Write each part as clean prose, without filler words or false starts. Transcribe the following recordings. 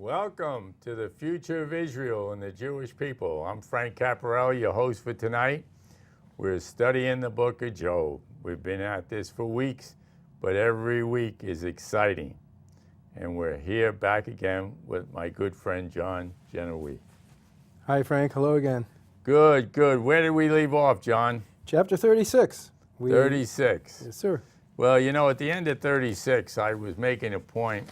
Welcome to the future of Israel and the Jewish people. I'm Frank Caporale, your host for tonight. We're studying the book of Job. We've been at this for weeks, but every week is exciting. And we're here back again with my good friend, John Genoese. Hi, Frank. Hello again. Good, good. Where did we leave off, John? Chapter 36. 36. Yes, sir. Well, you know, at the end of 36, I was making a point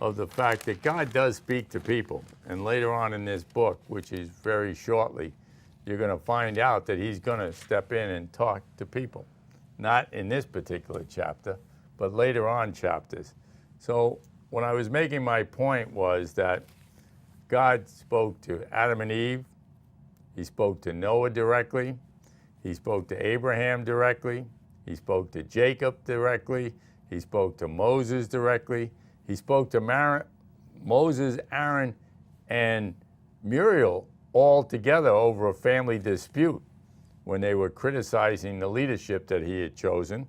of the fact that God does speak to people. And later on in this book, which is very shortly, you're going to find out that he's going to step in and talk to people. Not in this particular chapter, but later on chapters. So when I was making my point was that God spoke to Adam and Eve. He spoke to Noah directly. He spoke to Abraham directly. He spoke to Jacob directly. He spoke to Moses directly. He spoke to Moses, Aaron, and Muriel all together over a family dispute when they were criticizing the leadership that he had chosen.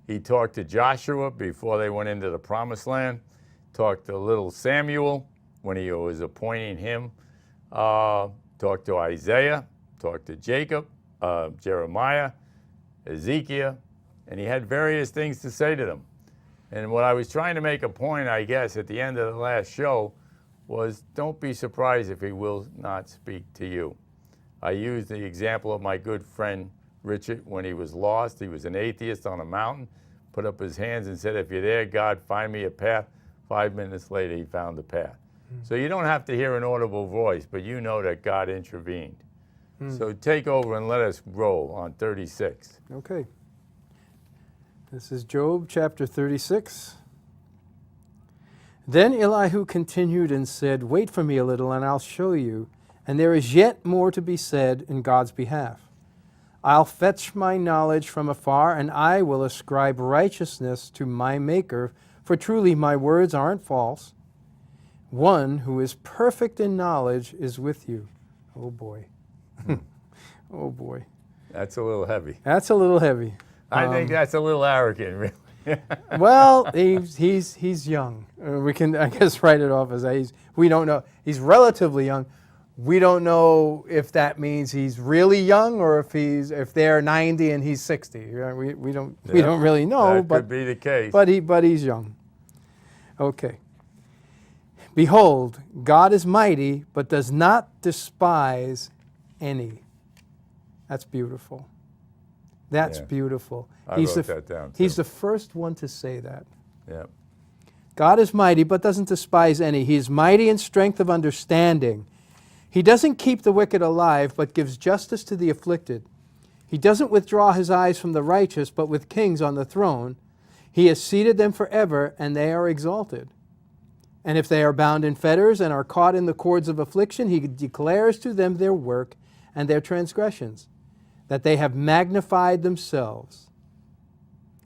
He talked to Joshua before they went into the promised land, talked to little Samuel when he was appointing him, talked to Isaiah, talked to Jacob, Jeremiah, Ezekiel, and he had various things to say to them. And what I was trying to make a point, I guess, at the end of the last show was don't be surprised if he will not speak to you. I used the example of my good friend Richard when he was lost. He was an atheist on a mountain, put up his hands and said, "If you're there, God, find me a path." 5 minutes later, he found the path. So you don't have to hear an audible voice, but you know that God intervened. So take over and let us roll on 36. Okay. This is Job chapter 36. Then Elihu continued and said, "Wait for me a little, and I'll show you, and there is yet more to be said in God's behalf. I'll fetch my knowledge from afar, and I will ascribe righteousness to my Maker, for truly my words aren't false. One who is perfect in knowledge is with you." Oh boy. Oh boy. That's a little heavy. That's a little heavy. I think that's a little arrogant, really. Well, he's young. We can, I guess, write it off as we don't know. He's relatively young. We don't know if that means he's really young or if they're 90 and he's 60. We don't really know. That could be the case. But he's young. Okay. Behold, God is mighty, but does not despise any. That's beautiful. That's beautiful. I wrote that down, too. He's the first one to say that. Yeah. God is mighty, but doesn't despise any. He is mighty in strength of understanding. He doesn't keep the wicked alive, but gives justice to the afflicted. He doesn't withdraw his eyes from the righteous, but with kings on the throne. He has seated them forever, and they are exalted. And if they are bound in fetters and are caught in the cords of affliction, he declares to them their work and their transgressions, that they have magnified themselves.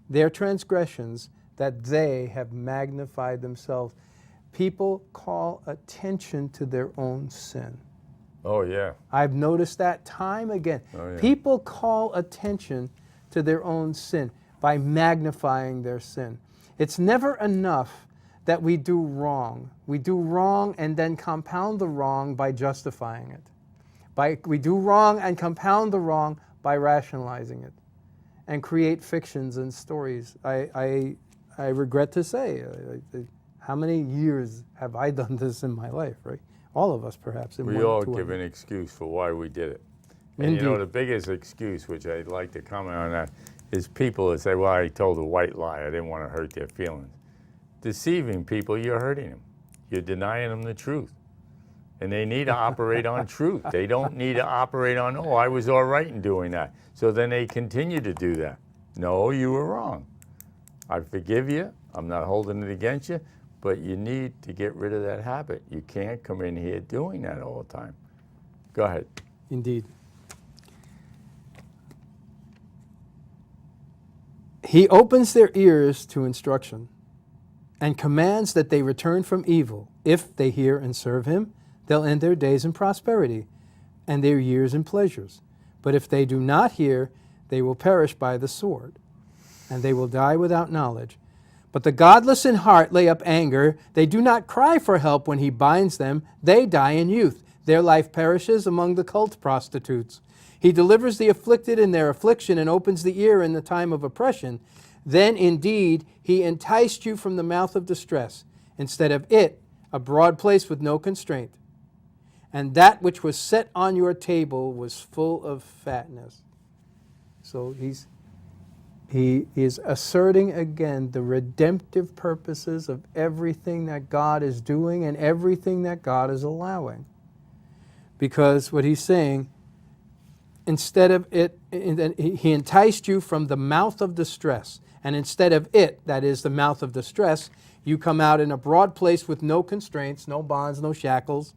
Their transgressions, that they have magnified themselves. People call attention to their own sin. Oh, yeah. I've noticed that time again. Oh, yeah. People call attention to their own sin by magnifying their sin. It's never enough that we do wrong. We do wrong and then compound the wrong by justifying it. We do wrong and compound the wrong by rationalizing it and create fictions and stories. I regret to say, how many years have I done this in my life, right? All of us, perhaps. We all give an excuse for why we did it. And Indeed. you know, the biggest excuse, which I'd like to comment on that, is people that say, well, I told a white lie. I didn't want to hurt their feelings. Deceiving people, you're hurting them. You're denying them the truth. And they need to operate on truth. They don't need to operate on, oh, I was all right in doing that. So then they continue to do that. No, you were wrong. I forgive you. I'm not holding it against you. But you need to get rid of that habit. You can't come in here doing that all the time. Go ahead. Indeed. He opens their ears to instruction and commands that they return from evil. If they hear and serve him, they'll end their days in prosperity and their years in pleasures. But if they do not hear, they will perish by the sword, and they will die without knowledge. But the godless in heart lay up anger. They do not cry for help when he binds them. They die in youth. Their life perishes among the cult prostitutes. He delivers the afflicted in their affliction and opens the ear in the time of oppression. Then indeed he enticed you from the mouth of distress. Instead of it, a broad place with no constraint. And that which was set on your table was full of fatness. So he is asserting again the redemptive purposes of everything that God is doing and everything that God is allowing. Because what he's saying, instead of it, he enticed you from the mouth of distress. And instead of it, that is the mouth of distress, you come out in a broad place with no constraints, no bonds, no shackles.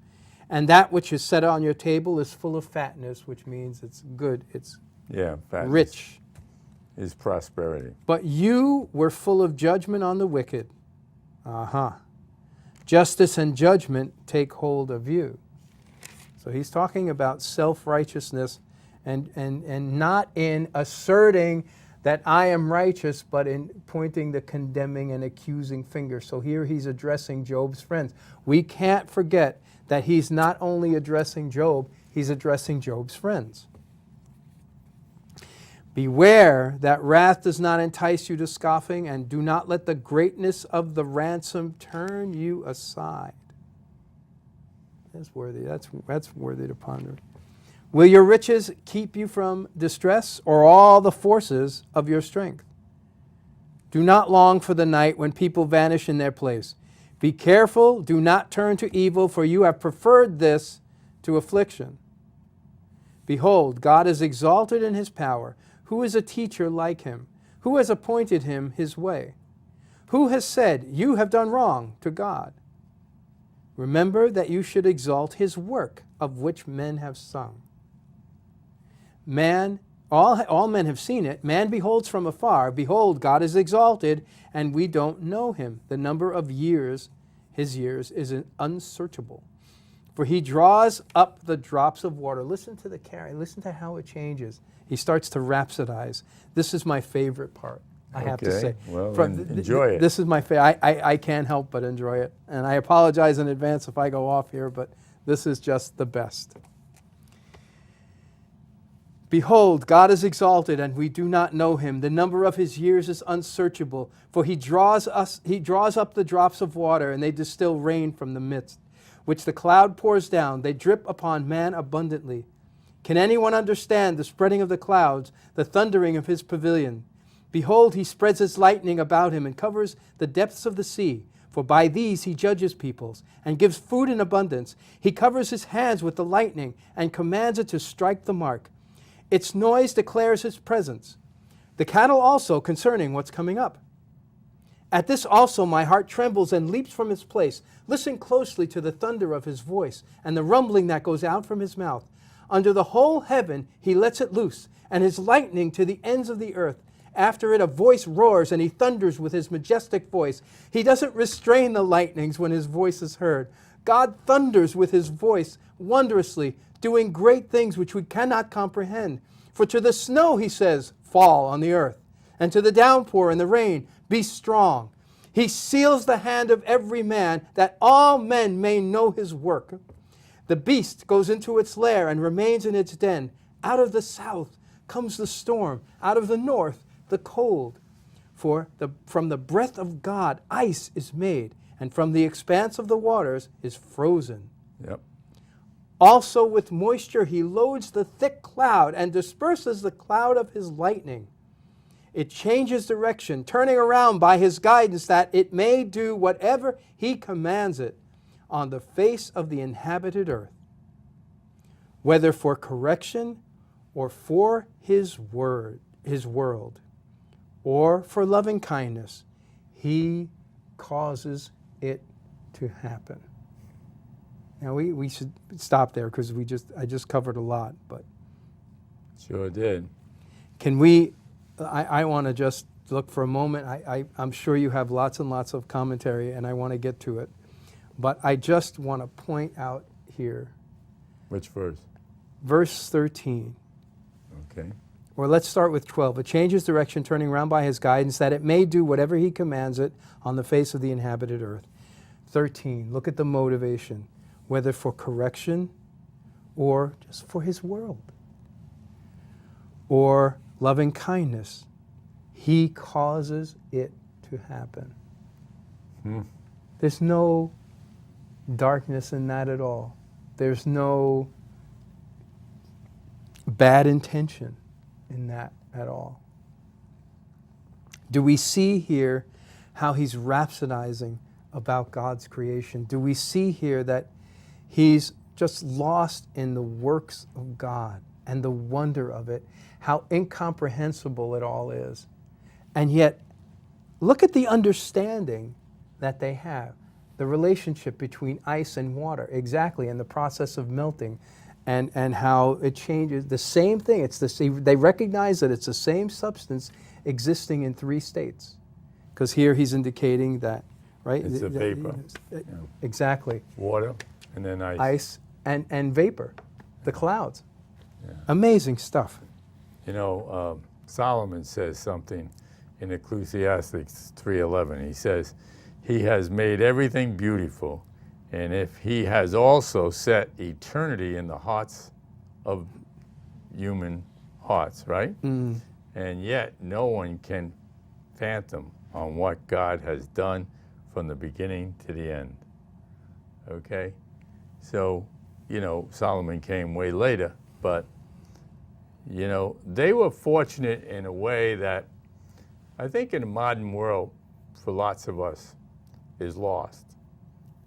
And that which is set on your table is full of fatness, which means it's good, it's fatness rich. Is prosperity. But you were full of judgment on the wicked. Justice and judgment take hold of you. So he's talking about self-righteousness and not in asserting that I am righteous, but in pointing the condemning and accusing finger. So here he's addressing Job's friends. We can't forget that he's not only addressing Job, he's addressing Job's friends. Beware that wrath does not entice you to scoffing, and do not let the greatness of the ransom turn you aside. That's worthy. That's worthy to ponder. Will your riches keep you from distress, or all the forces of your strength? Do not long for the night when people vanish in their place. Be careful, do not turn to evil, for you have preferred this to affliction. Behold, God is exalted in his power. Who is a teacher like him? Who has appointed him his way? Who has said, you have done wrong to God? Remember that you should exalt his work, of which men have sung. Man, all men have seen it. Man beholds from afar. Behold, God is exalted, and we don't know him. The number of years, his years, is unsearchable. For he draws up the drops of water. Listen to the carry. Listen to how it changes. He starts to rhapsodize. This is my favorite part, I have to say. Well, enjoy it. This is my favorite. I can't help but enjoy it. And I apologize in advance if I go off here, but this is just the best. Behold, God is exalted, and we do not know him. The number of his years is unsearchable. For he draws up the drops of water, and they distill rain from the midst, which the cloud pours down. They drip upon man abundantly. Can anyone understand the spreading of the clouds, the thundering of his pavilion? Behold, he spreads his lightning about him and covers the depths of the sea. For by these he judges peoples and gives food in abundance. He covers his hands with the lightning and commands it to strike the mark. Its noise declares his presence. The cattle also concerning what's coming up. At this also my heart trembles and leaps from its place. Listen closely to the thunder of his voice and the rumbling that goes out from his mouth. Under the whole heaven he lets it loose, and his lightning to the ends of the earth. After it a voice roars, and he thunders with his majestic voice. He doesn't restrain the lightnings when his voice is heard. God thunders with his voice wondrously, doing great things which we cannot comprehend. For to the snow, he says, fall on the earth, and to the downpour and the rain, be strong. He seals the hand of every man, that all men may know his work. The beast goes into its lair and remains in its den. Out of the south comes the storm, out of the north the cold. From the breath of God ice is made, and from the expanse of the waters is frozen. Yep. Also with moisture he loads the thick cloud and disperses the cloud of his lightning. It changes direction, turning around by his guidance, that it may do whatever he commands it on the face of the inhabited earth, whether for correction or for his world, or for loving kindness, he causes it to happen. Now we should stop there because I just covered a lot, but sure did. Can we? I want to just look for a moment. I'm sure you have lots and lots of commentary, and I want to get to it. But I just want to point out here. Which verse? Verse 13. Okay. Or let's start with 12. It changes direction, turning round by his guidance, that it may do whatever he commands it on the face of the inhabited earth. 13, look at the motivation, whether for correction or just for his world. Or loving kindness. He causes it to happen. There's no darkness in that at all. There's no bad intention in that at all. Do we see here how he's rhapsodizing about God's creation? Do we see here that he's just lost in the works of God and the wonder of it, how incomprehensible it all is? And yet, look at the understanding that they have. The relationship between ice and water, exactly, and the process of melting, and how it changes. The same thing. It's the same. They recognize that it's the same substance existing in three states. Because here he's indicating that, right? It's a vapor. Exactly. Water and then ice. Ice and vapor, the clouds. Yeah. Amazing stuff. You know, Solomon says something in Ecclesiastes 3:11. He says, he has made everything beautiful, and if he has also set eternity in the hearts of human hearts, right? And yet no one can fathom on what God has done from the beginning to the end. Okay? So, you know, Solomon came way later, but, you know, they were fortunate in a way that I think in the modern world, for lots of us, is lost.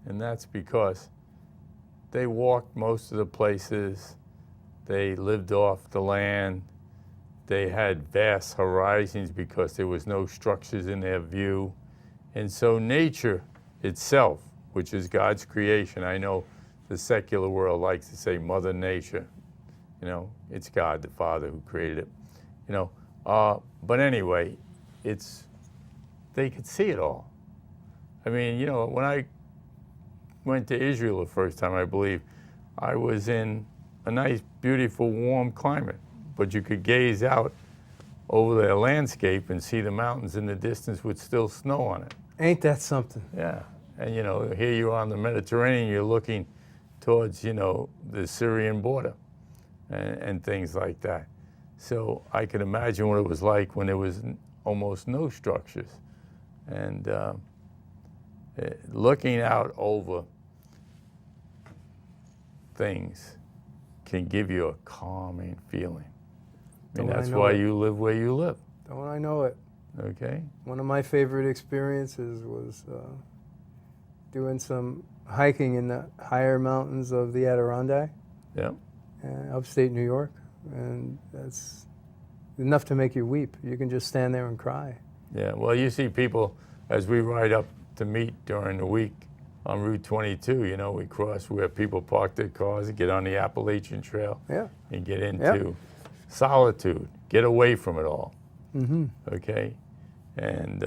And that's because they walked most of the places, they lived off the land, they had vast horizons because there was no structures in their view. And so nature itself, which is God's creation, I know the secular world likes to say Mother Nature, you know, it's God the Father who created it, you know. But anyway, they could see it all. I mean, you know, when I went to Israel the first time, I believe, I was in a nice, beautiful, warm climate, but you could gaze out over the landscape and see the mountains in the distance with still snow on it. Ain't that something? Yeah, and you know, here you are on the Mediterranean, you're looking towards, you know, the Syrian border and things like that. So I can imagine what it was like when there was almost no structures. And looking out over things can give you a calming feeling. I mean, that's why you live where you live. Don't I know it? Okay. One of my favorite experiences was doing some hiking in the higher mountains of the Adirondack, upstate New York, and that's enough to make you weep. You can just stand there and cry. Yeah, well, you see people, as we ride up to meet during the week on Route 22, you know, we cross where people park their cars and get on the Appalachian Trail and get into solitude, get away from it all, okay? And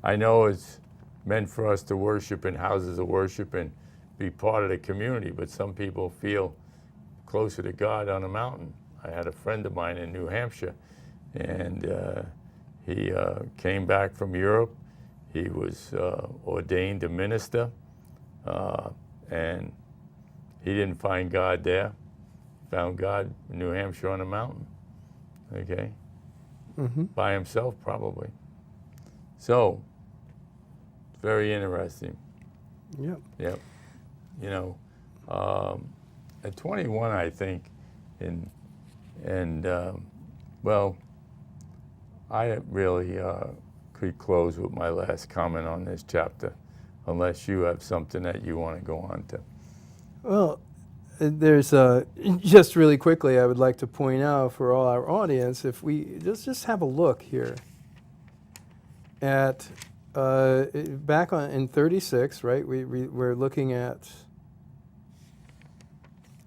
I know it's meant for us to worship in houses of worship and be part of the community, but some people feel closer to God on a mountain. I had a friend of mine in New Hampshire, and he came back from Europe. He was ordained a minister, and he didn't find God there. Found God in New Hampshire on a mountain, okay? By himself, probably. So, it's very interesting. Yep. You know, at 21, I think, well, I really could close with my last comment on this chapter, unless you have something that you want to go on to. Well, there's just really quickly, I would like to point out for all our audience, if we just have a look here at back in 36, right? We're looking at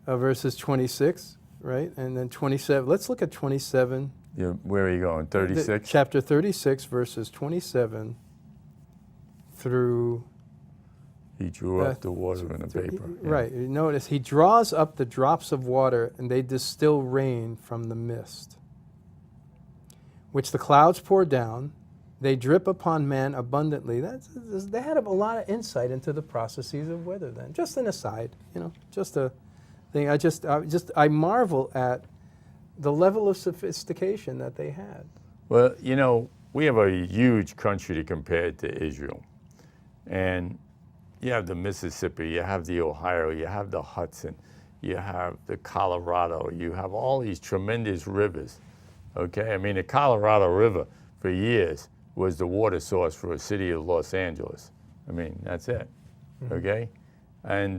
verses 26, right, and then 27. Let's look at 27. Where are you going? 36. Chapter 36, verses 27 through. He drew up the water in a vapor. Right. Notice he draws up the drops of water, and they distill rain from the mist. which the clouds pour down. They drip upon man abundantly. They had a lot of insight into the processes of weather then. Just an aside, just a thing. I marvel at the level of sophistication that they had. Well, we have a huge country to compare it to Israel. And you have the Mississippi, you have the Ohio, you have the Hudson, you have the Colorado, you have all these tremendous rivers, okay? I mean, the Colorado River for years was the water source for the city of Los Angeles. I mean, that's it, okay? And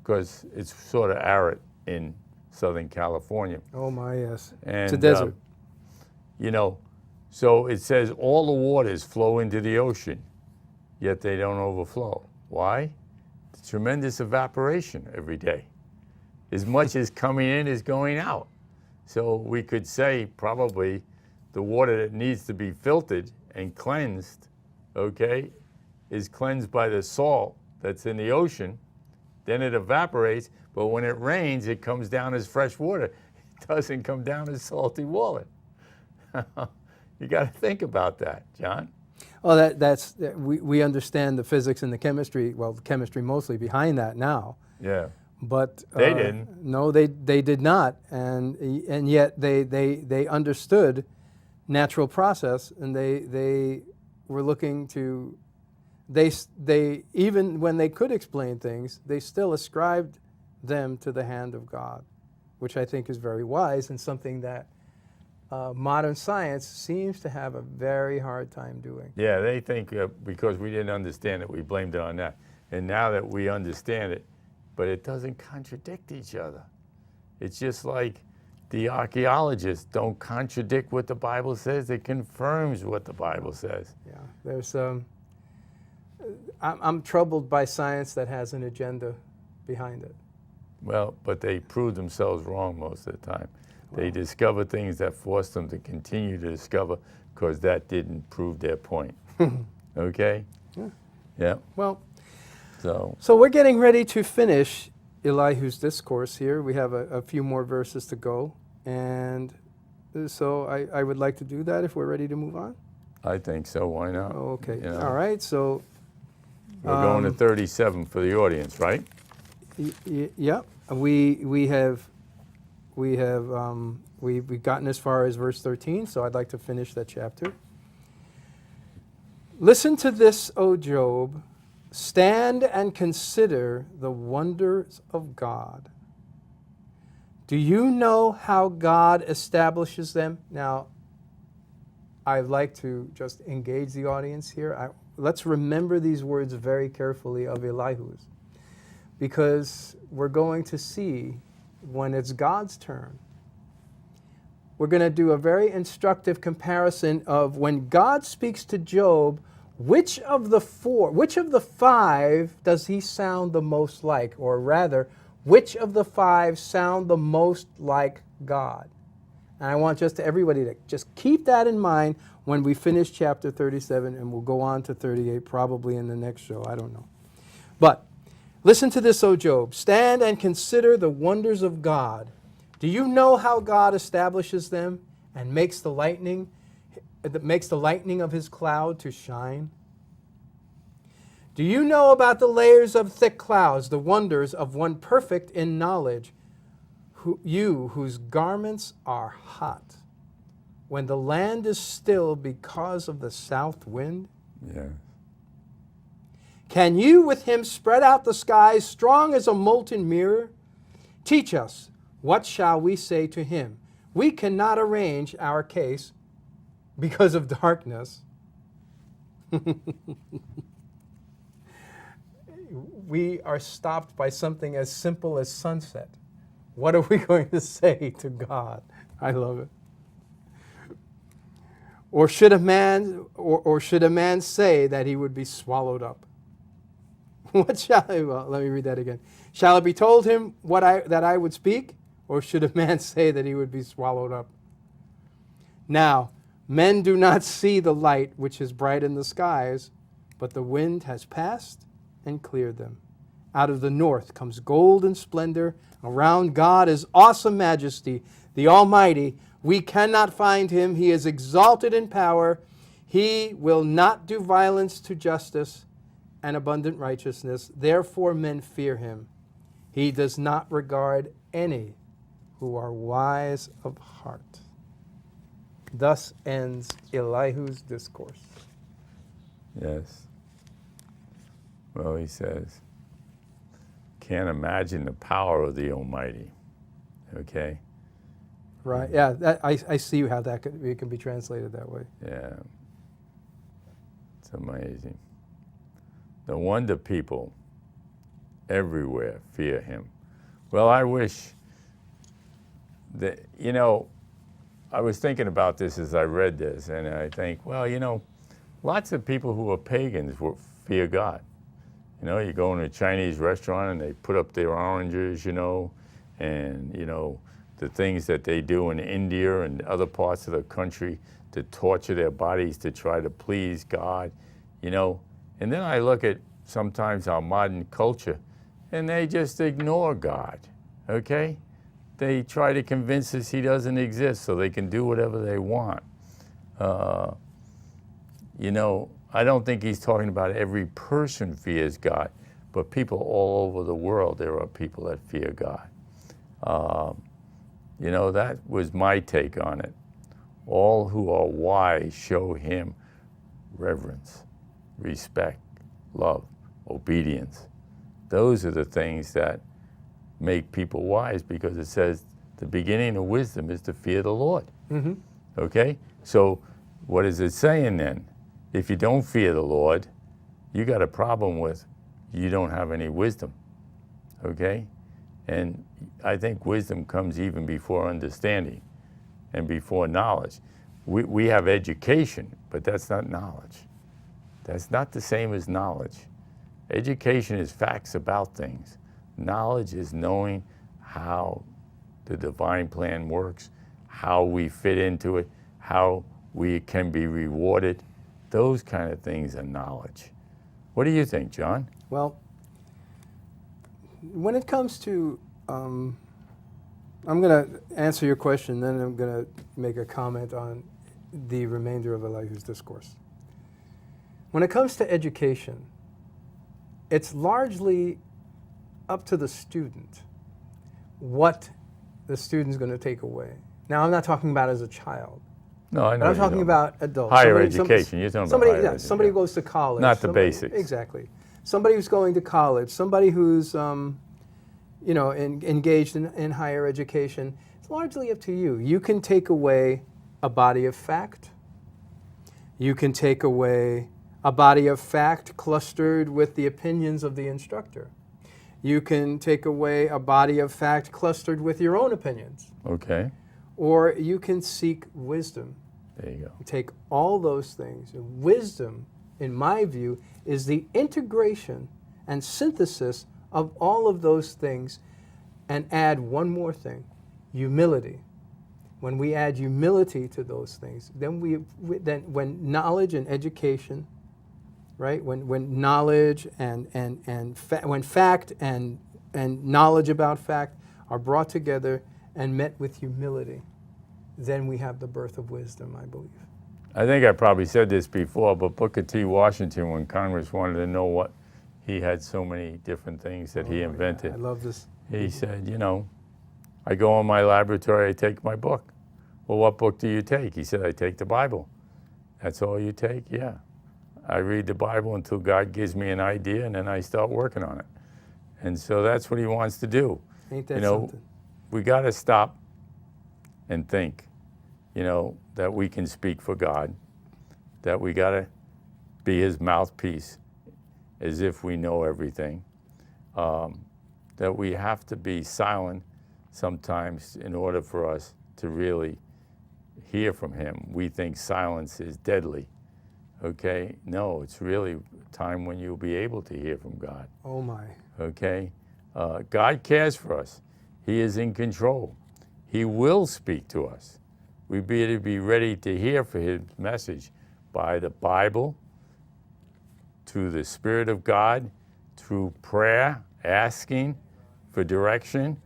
because it's sort of arid in Southern California. Oh my, yes. And, it's a desert. So it says all the waters flow into the ocean, yet they don't overflow. Why? The tremendous evaporation every day. As much as coming in is going out. So we could say probably the water that needs to be filtered and cleansed, okay, is cleansed by the salt that's in the ocean. Then it evaporates, but when it rains, it comes down as fresh water. It doesn't come down as salty water. You got to think about that, John. Well, we understand the physics and the chemistry, well, the chemistry mostly behind that now. Yeah. But they didn't. No, they did not, and yet they understood natural process, and they were looking to, they even when they could explain things, they still ascribed them to the hand of God, which I think is very wise and something that modern science seems to have a very hard time doing. Yeah, they think because we didn't understand it, we blamed it on that. And now that we understand it, but it doesn't contradict each other. It's just like the archaeologists don't contradict what the Bible says. It confirms what the Bible says. Yeah, there's I'm troubled by science that has an agenda behind it. Well, but they prove themselves wrong most of the time. They discover things that force them to continue to discover because that didn't prove their point. Okay? Yeah. Yeah. Well, so we're getting ready to finish Elihu's discourse here. We have a few more verses to go. And so I would like to do that if we're ready to move on. I think so. Why not? Okay. All right. So we're going to 37 for the audience, right? Yeah. We've gotten as far as verse 13, so I'd like to finish that chapter. Listen to this, O Job. Stand and consider the wonders of God. Do you know how God establishes them? Now, I'd like to just engage the audience here. Let's remember these words very carefully of Elihu's, because we're going to see when it's God's turn. We're going to do a very instructive comparison of when God speaks to Job, which of the five does he sound the most like? Or rather, which of the five sound the most like God? And I want everybody to just keep that in mind when we finish chapter 37, and we'll go on to 38 probably in the next show. I don't know. But listen to this, O Job. Stand and consider the wonders of God. Do you know how God establishes them and makes the lightning of his cloud to shine? Do you know about the layers of thick clouds, the wonders of one perfect in knowledge, you whose garments are hot, when the land is still because of the south wind? Yeah. Can you with him spread out the skies strong as a molten mirror? Teach us, what shall we say to him? We cannot arrange our case because of darkness. We are stopped by something as simple as sunset. What are we going to say to God? I love it. Or should a man say that he would be swallowed up? Let me read that again. Shall it be told him that I would speak, or should a man say that he would be swallowed up? Now, men do not see the light which is bright in the skies, but the wind has passed and cleared them. Out of the north comes gold and splendor. Around God is awesome majesty. The Almighty We cannot find him. He is exalted in power. He will not do violence to justice and abundant righteousness. Therefore men fear him. He does not regard any who are wise of heart. Thus ends Elihu's discourse. Yes. Well, he says, can't imagine the power of the Almighty. Okay? Right. Yeah, I see how it can be translated that way. Yeah. It's amazing. No wonder people everywhere fear him. Well, I wish that, I was thinking about this as I read this, and I think, well, lots of people who are pagans fear God. You go in a Chinese restaurant and they put up their oranges, and, the things that they do in India and other parts of the country to torture their bodies to try to please God, And then I look at sometimes our modern culture and they just ignore God, okay? They try to convince us he doesn't exist so they can do whatever they want. I don't think he's talking about every person fears God, but people all over the world, there are people that fear God. That was my take on it. All who are wise show him reverence, respect, love, obedience. Those are the things that make people wise, because it says the beginning of wisdom is to fear the Lord. Mm-hmm. Okay? So what is it saying then? If you don't fear the Lord, you got a problem with you don't have any wisdom. Okay? And I think wisdom comes even before understanding and before knowledge. We have education, but that's not knowledge. That's not the same as knowledge. Education is facts about things. Knowledge is knowing how the divine plan works, how we fit into it, how we can be rewarded. Those kind of things are knowledge. What do you think, John? Well, when it comes to, I'm going to answer your question, then I'm going to make a comment on the remainder of Elihu's discourse. When it comes to education, it's largely up to the student what the student's going to take away. Now, I'm not talking about as a child. No, I know. But I'm talking about adults. Higher education. You're talking about higher education. Somebody who goes to college. Not the basics. Exactly. Somebody who's going to college. Somebody who's, engaged in higher education. It's largely up to you. You can take away a body of fact. You can take away a body of fact clustered with the opinions of the instructor. You can take away a body of fact clustered with your own opinions. Okay. Or you can seek wisdom. There you go. Take all those things. Wisdom, in my view, is the integration and synthesis of all of those things, and add one more thing, humility. When we add humility to those things, then when knowledge and education, right? When knowledge when fact and knowledge about fact are brought together and met with humility, then we have the birth of wisdom, I believe. I think I probably said this before, but Booker T. Washington, when Congress wanted to know what he had so many different things that he invented. I love this. He said, I go in my laboratory, I take my book. Well, what book do you take? He said, I take the Bible. That's all you take? Yeah. I read the Bible until God gives me an idea, and then I start working on it. And so that's what he wants to do. Ain't that something? We got to stop and think, that we can speak for God, that we got to be his mouthpiece as if we know everything, that we have to be silent sometimes in order for us to really hear from him. We think silence is deadly. Okay? No, it's really a time when you'll be able to hear from God. Oh my. Okay? God cares for us. He is in control. He will speak to us. We better be ready to hear for his message by the Bible, through the Spirit of God, through prayer, asking for direction,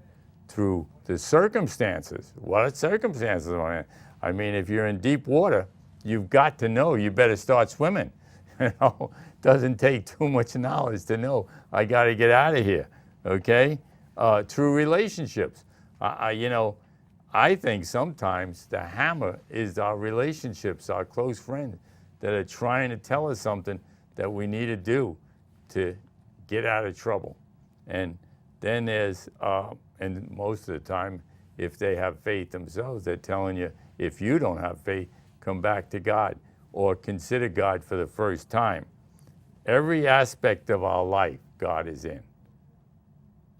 through the circumstances. What circumstances are in? I mean, if you're in deep water, you've got to know you better start swimming. You know, doesn't take too much knowledge to know I got to get out of here. Okay, true relationships. You know, I think sometimes the hammer is our relationships, our close friends that are trying to tell us something that we need to do to get out of trouble. And then there's, and most of the time, if they have faith themselves, they're telling you, if you don't have faith, come back to God or consider God for the first time. Every aspect of our life, God is in.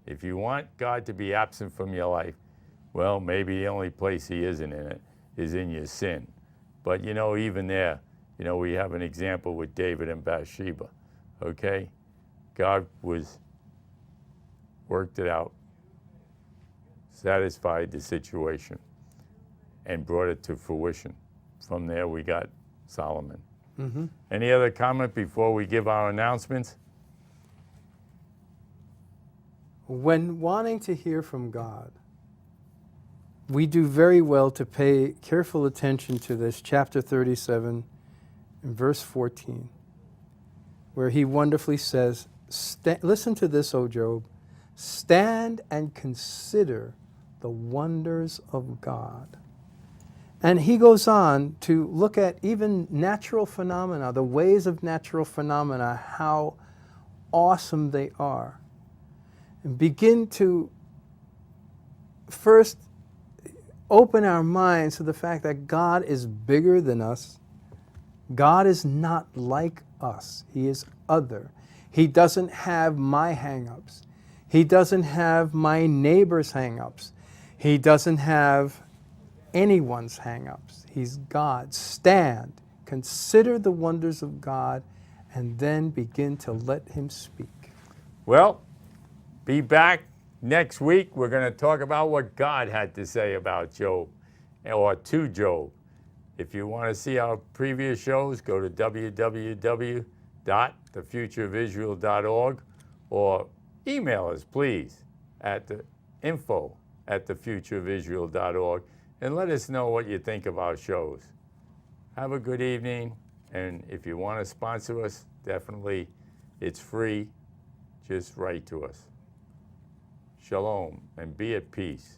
If you want God to be absent from your life, well, maybe the only place he isn't in it is in your sin. But, you know, even there, you know, we have an example with David and Bathsheba, okay? God worked it out, satisfied the situation, and brought it to fruition. From there, we got Solomon. Mm-hmm. Any other comment before we give our announcements? When wanting to hear from God, we do very well to pay careful attention to this, chapter 37, and verse 14, where he wonderfully says, listen to this, O Job, stand and consider the wonders of God. And he goes on to look at even natural phenomena, the ways of natural phenomena, how awesome they are. And begin to first open our minds to the fact that God is bigger than us. God is not like us. He is other. He doesn't have my hang-ups. He doesn't have my neighbor's hang-ups. He doesn't have anyone's hang-ups. He's God. Stand, consider the wonders of God, and then begin to let him speak. Well, be back next week. We're going to talk about what God had to say about Job, or to Job. If you want to see our previous shows, go to www.thefutureofisrael.org or email us, please, at the info@thefutureofisrael.org and let us know what you think of our shows. Have a good evening, and if you want to sponsor us, definitely, it's free. Just write to us. Shalom, and be at peace.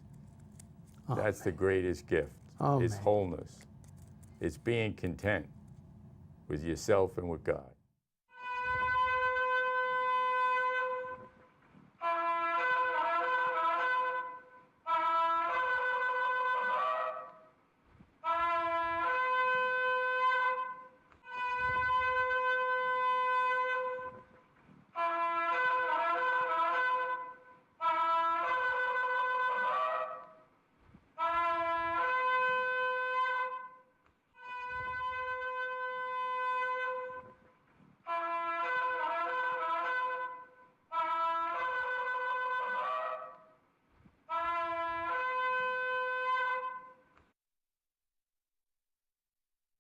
Amen. That's the greatest gift. Amen. It's wholeness. It's being content with yourself and with God.